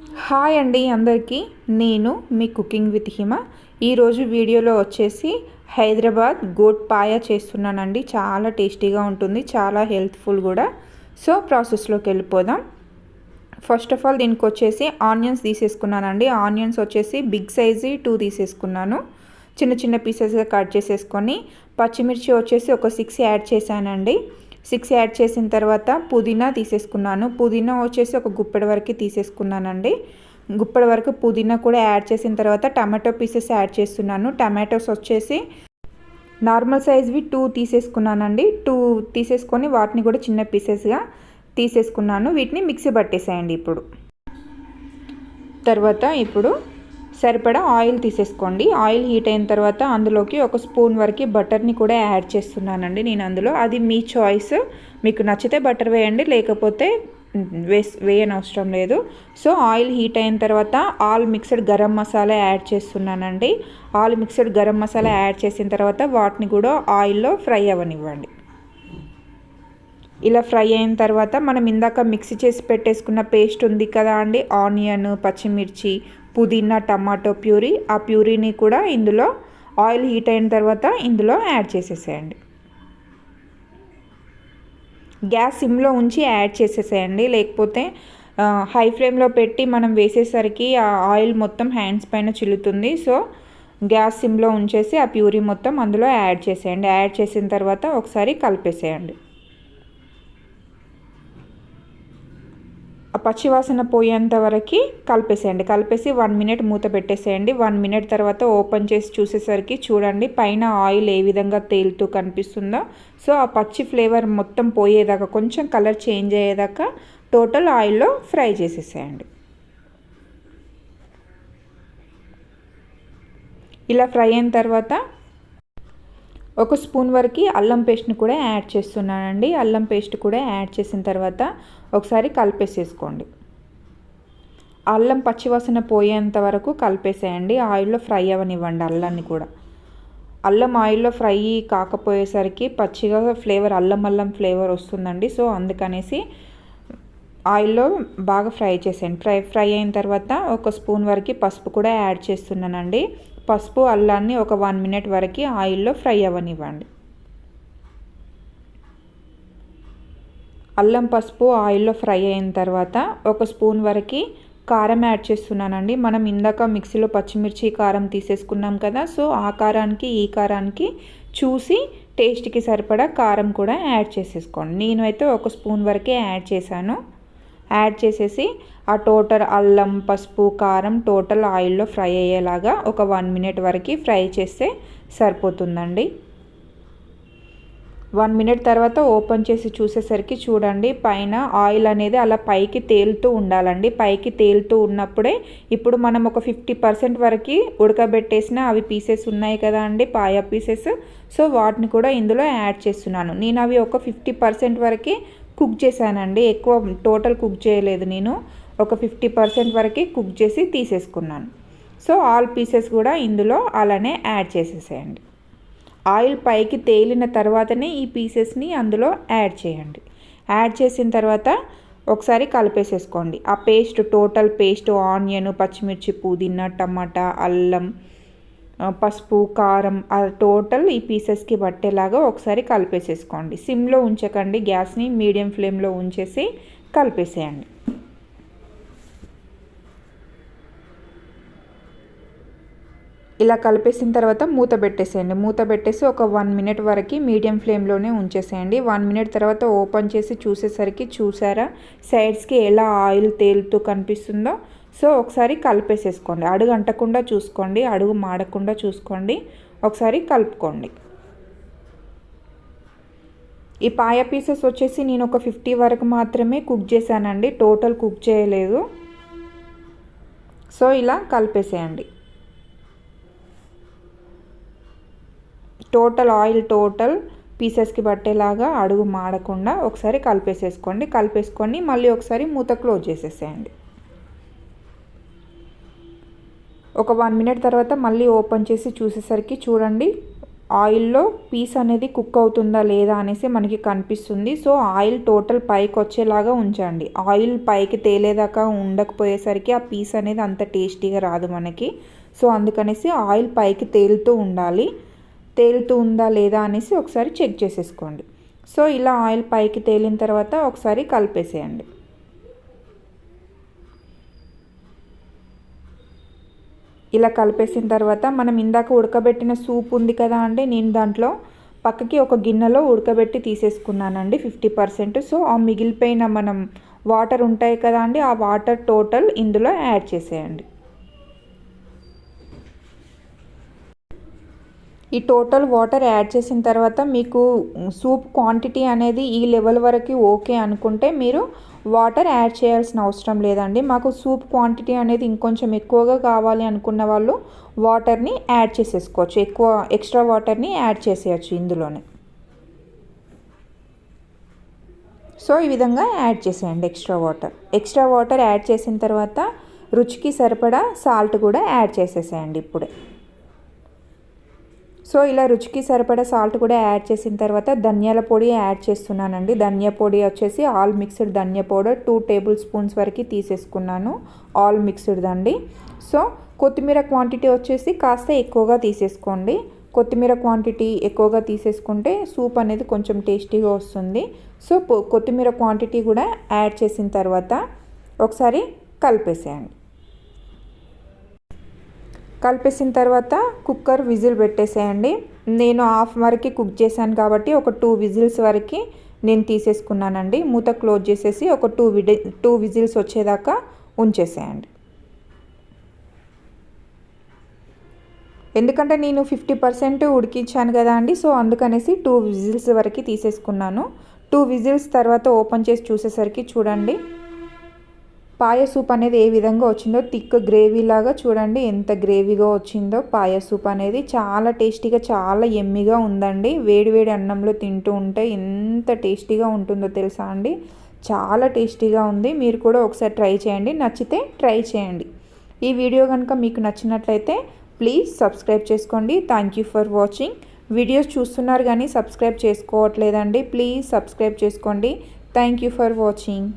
Hi అండి అందరికీ. నేను మీ కుకింగ్ విత్ హిమ. ఈరోజు వీడియోలో వచ్చేసి హైదరాబాద్ గోట్ పాయ చేస్తున్నానండి. చాలా టేస్టీగా ఉంటుంది, చాలా హెల్త్ఫుల్ కూడా. సో ప్రాసెస్లోకి వెళ్ళిపోదాం. ఫస్ట్ ఆఫ్ ఆల్ దీనికి వచ్చేసి ఆనియన్స్ తీసేసుకున్నానండి. ఆనియన్స్ వచ్చేసి బిగ్ సైజు 2 తీసేసుకున్నాను. చిన్న చిన్న పీసెస్గా కట్ చేసేసుకొని పచ్చిమిర్చి వచ్చేసి ఒక 6 యాడ్ చేశానండి. 6 యాడ్ చేసిన తర్వాత పుదీనా తీసేసుకున్నాను. పుదీనా వచ్చేసి ఒక గుప్పెడు వరకు తీసేసుకున్నానండి. గుప్పెడు వరకు పుదీనా కూడా యాడ్ చేసిన తర్వాత టమాటో పీసెస్ యాడ్ చేస్తున్నాను. టమాటోస్ వచ్చేసి నార్మల్ సైజ్వి 2 తీసేసుకున్నానండి. 2 తీసేసుకొని వాటిని కూడా చిన్న పీసెస్గా తీసేసుకున్నాను. వీటిని మిక్సీ పట్టేసేయండి. ఇప్పుడు సరిపడా ఆయిల్ తీసేసుకోండి. ఆయిల్ హీట్ అయిన తర్వాత అందులోకి ఒక స్పూన్ వరకు బటర్ని కూడా యాడ్ చేస్తున్నానండి. నేను అందులో అది మీ చాయిస్, మీకు నచ్చితే బటర్ వేయండి, లేకపోతే వేయనవసరం లేదు. సో ఆయిల్ హీట్ అయిన తర్వాత all mixed garam masala add చేస్తున్నానండి. All mixed garam masala add చేసిన తర్వాత వాటిని కూడా ఆయిల్లో ఫ్రై అవ్వనివ్వండి. ఇలా ఫ్రై అయిన తర్వాత మనం ఇందాక మిక్సీ చేసి పెట్టేసుకున్న పేస్ట్ ఉంది కదా అండి, ఆనియన్, పచ్చిమిర్చి, పుదీనా, టమాటో ప్యూరీ, ఆ ప్యూరీని కూడా ఇందులో ఆయిల్ హీట్ అయిన తర్వాత ఇందులో యాడ్ చేసేసేయండి. గ్యాస్ సిమ్లో ఉంచి యాడ్ చేసేసేయండి, లేకపోతే హై ఫ్లేమ్లో పెట్టి మనం వేసేసరికి ఆ ఆయిల్ మొత్తం హ్యాండ్స్ పైన చిల్లుతుంది. సో గ్యాస్ సిమ్లో ఉంచేసి ఆ ప్యూరీ మొత్తం అందులో యాడ్ చేసేయండి. యాడ్ చేసిన తర్వాత ఒకసారి కలిపేసేయండి. పచ్చివాసన పోయేంత వరకు కలిపేసేయండి. కలిపేసి 1 మినిట్ మూత పెట్టేసేయండి. 1 మినిట్ తర్వాత ఓపెన్ చేసి చూసేసరికి చూడండి పైన ఆయిల్ ఏ విధంగా తేలుతూ కనిపిస్తుందో. సో ఆ పచ్చి ఫ్లేవర్ మొత్తం పోయేదాకా, కొంచెం కలర్ చేంజ్ అయ్యేదాకా టోటల్ ఆయిల్లో ఫ్రై చేసేసేయండి. ఇలా ఫ్రై అయిన తర్వాత ఒక స్పూన్ వరకు అల్లం పేస్ట్ని కూడా యాడ్ చేస్తున్నానండి. అల్లం పేస్ట్ కూడా యాడ్ చేసిన తర్వాత ఒకసారి కలిపేసేసుకోండి. అల్లం పచ్చివాసన పోయేంత వరకు కలిపేసేయండి. ఆయిల్లో ఫ్రై అవ్వనివ్వండి అల్లాన్ని కూడా. అల్లం ఆయిల్లో ఫ్రై కాకపోయేసరికి పచ్చిగా ఫ్లేవర్ అల్లం ఫ్లేవర్ వస్తుందండి. సో అందుకనేసి ఆయిల్లో బాగా ఫ్రై చేసేయండి. ఫ్రై అయిన తర్వాత ఒక స్పూన్ వరకు పసుపు కూడా యాడ్ చేస్తున్నానండి. పసుపు అల్లాన్ని ఒక 1 మినిట్ వరకు ఆయిల్లో ఫ్రై అవ్వనివ్వండి. అల్లం పసుపు ఆయిల్లో ఫ్రై అయిన తర్వాత ఒక స్పూన్ వరకు కారం యాడ్ చేస్తున్నానండి. మనం ఇందాక మిక్సీలో పచ్చిమిర్చి కారం తీసేసుకున్నాం కదా, సో ఆ కారానికి ఈ కారానికి చూసి టేస్ట్కి సరిపడా కారం కూడా యాడ్ చేసేసుకోండి. నేనైతే ఒక స్పూన్ వరకే యాడ్ చేశాను. యాడ్ చేసేసి ఆ టోటల్ అల్లం, పసుపు, కారం టోటల్ ఆయిల్లో ఫ్రై అయ్యేలాగా ఒక 1 మినిట్ వరకు ఫ్రై చేస్తే సరిపోతుందండి. 1 మినిట్ తర్వాత ఓపెన్ చేసి చూసేసరికి చూడండి పైన ఆయిల్ అనేది అలా పైకి తేలుతూ ఉండాలండి. పైకి తేలుతూ ఉన్నప్పుడే ఇప్పుడు మనం ఒక 50% వరకు ఉడకబెట్టేసిన అవి పీసెస్ ఉన్నాయి కదా అండి, పాయ పీసెస్. సో వాటిని కూడా ఇందులో యాడ్ చేస్తున్నాను. నేను అవి ఒక 50% వరకు కుక్ చేశానండి. ఎక్కువ టోటల్ కుక్ చేయలేదు, నేను ఒక 50% వరకు కుక్ చేసి తీసేసుకున్నాను. సో ఆల్ పీసెస్ కూడా ఇందులో అలానే యాడ్ చేసేసేయండి. ఆయిల్ పైకి తేలిన తర్వాతనే ఈ పీసెస్ని అందులో యాడ్ చేయండి. యాడ్ చేసిన తర్వాత ఒకసారి కలిపేసేసుకోండి. ఆ పేస్ట్ టోటల్ పేస్ట్ ఆనియన్, పచ్చిమిర్చి, పుదీనా, టమాటా, అల్లం, పసుపు, కారం టోటల్ ఈ పీసెస్కి పట్టేలాగా ఒకసారి కలిపేసేసుకోండి. సిమ్లో ఉంచకండి, గ్యాస్ని మీడియం ఫ్లేమ్లో ఉంచేసి కలిపేసేయండి. ఇలా కలిపేసిన తర్వాత మూత పెట్టేసేయండి. మూత పెట్టేసి ఒక 1 మినిట్ వరకు మీడియం ఫ్లేమ్లోనే ఉంచేసేయండి. 1 మినిట్ తర్వాత ఓపెన్ చేసి చూసేసరికి చూసారా సైడ్స్కి ఎలా ఆయిల్ తేలుతూ కనిపిస్తుందో. సో ఒకసారి కలిపేసేసుకోండి. అడుగు అంటకుండా చూసుకోండి, అడుగు మాడకుండా చూసుకోండి. ఒకసారి కలుపుకోండి. ఈ పాయ పీసెస్ వచ్చేసి నేను ఒక 50 వరకు మాత్రమే కుక్ చేశానండి, టోటల్ కుక్ చేయలేదు. సో ఇలా కలిపేసేయండి. టోటల్ ఆయిల్ టోటల్ పీసెస్కి పట్టేలాగా అడుగు మాడకుండా ఒకసారి కలిపేసేసుకోండి. కలిపేసుకొని మళ్ళీ ఒకసారి మూత క్లోజ్ చేసేసేయండి. ఒక 1 మినిట్ తర్వాత మళ్ళీ ఓపెన్ చేసి చూసేసరికి చూడండి ఆయిల్లో పీస్ అనేది కుక్ అవుతుందా లేదా అనేసి మనకి కనిపిస్తుంది. సో ఆయిల్ టోటల్ పైకి వచ్చేలాగా ఉంచండి. ఆయిల్ పైకి తేలేదాకా ఉండకపోయేసరికి ఆ పీస్ అనేది అంత టేస్టీగా రాదు మనకి. సో అందుకనేసి ఆయిల్ పైకి తేలుతూ ఉండాలి. తేలుతూ ఉందా లేదా అనేసి ఒకసారి చెక్ చేసేసుకోండి. సో ఇలా ఆయిల్ పైకి తేలిన తర్వాత ఒకసారి కలిపేసేయండి. ఇలా కలిపేసిన తర్వాత మనం ఇందాక ఉడకబెట్టిన సూప్ ఉంది కదా అండి, నేను దాంట్లో పక్కకి ఒక గిన్నెలో ఉడకబెట్టి తీసేసుకున్నానండి 50%. సో ఆ మిగిలిపోయిన మనం వాటర్ ఉంటాయి కదా అండి, ఆ వాటర్ టోటల్ ఇందులో యాడ్ చేసేయండి. ఈ టోటల్ వాటర్ యాడ్ చేసిన తర్వాత మీకు సూప్ క్వాంటిటీ అనేది ఈ లెవెల్ వరకు ఓకే అనుకుంటే మీరు వాటర్ యాడ్ చేయాల్సిన అవసరం లేదండి. మాకు సూప్ క్వాంటిటీ అనేది ఇంకొంచెం ఎక్కువగా కావాలి అనుకున్న వాళ్ళు వాటర్ని యాడ్ చేసేసుకోవచ్చు. ఎక్స్ట్రా వాటర్ని యాడ్ చేసేయచ్చు ఇందులోనే. సో ఈ విధంగా యాడ్ చేసేయండి ఎక్స్ట్రా వాటర్ యాడ్ చేసిన తర్వాత రుచికి సరిపడా సాల్ట్ కూడా యాడ్ చేసేసేయండి ఇప్పుడే. సో ఇలా రుచికి సరిపడా సాల్ట్ కూడా యాడ్ చేసిన తర్వాత ధనియాల పొడి యాడ్ చేస్తున్నానండి. ధనియా పొడి వచ్చేసి ఆల్ మిక్స్డ్ ధనియా పౌడర్ 2 టేబుల్ స్పూన్స్ వరకు తీసేసుకున్నాను, ఆల్ మిక్స్డ్ అండి. సో కొత్తిమీర క్వాంటిటీ వచ్చేసి కాస్త ఎక్కువగా తీసేసుకోండి. కొత్తిమీర క్వాంటిటీ ఎక్కువగా తీసేసుకుంటే సూప్ అనేది కొంచెం టేస్టీగా వస్తుంది. సో కొత్తిమీర క్వాంటిటీ కూడా యాడ్ చేసిన తర్వాత ఒకసారి కలిపేసేయండి. కలిపేసిన తర్వాత కుక్కర్ విజిల్ పెట్టేసేయండి. నేను హాఫ్ వరకు కుక్ చేశాను కాబట్టి ఒక 2 విజిల్స్ వరకు నేను తీసేసుకున్నానండి. మూత క్లోజ్ చేసేసి ఒక 2 విజిల్స్ వచ్చేదాకా ఉంచేసేయండి. ఎందుకంటే నేను 50% ఉడికించాను కదా అండి, సో అందుకనేసి 2 విజిల్స్ వరకు తీసేసుకున్నాను. 2 విజిల్స్ తర్వాత ఓపెన్ చేసి చూసేసరికి చూడండి పాయ సూప్ అనేది ఏ విధంగా వచ్చిందో, థిక్ గ్రేవీ లాగా చూడండి ఎంత గ్రేవీగా వచ్చిందో పాయ సూప్ అనేది. చాలా టేస్టీగా చాలా యమ్మీగా ఉందండి. వేడివేడి అన్నంలో తింటూ ఉంటే ఎంత టేస్టీగా ఉంటుందో తెలుసా అండి. చాలా టేస్టీగా ఉంది. మీరు కూడా ఒకసారి ట్రై చేయండి, నచ్చితే ట్రై చేయండి. ఈ వీడియో కనుక మీకు నచ్చినట్లయితే ప్లీజ్ సబ్స్క్రైబ్ చేసుకోండి. Thank you for watching. Videos చూస్తున్నారు కానీ సబ్స్క్రైబ్ చేసుకోవట్లేదండి, ప్లీజ్ సబ్స్క్రైబ్ చేసుకోండి. Thank you for watching.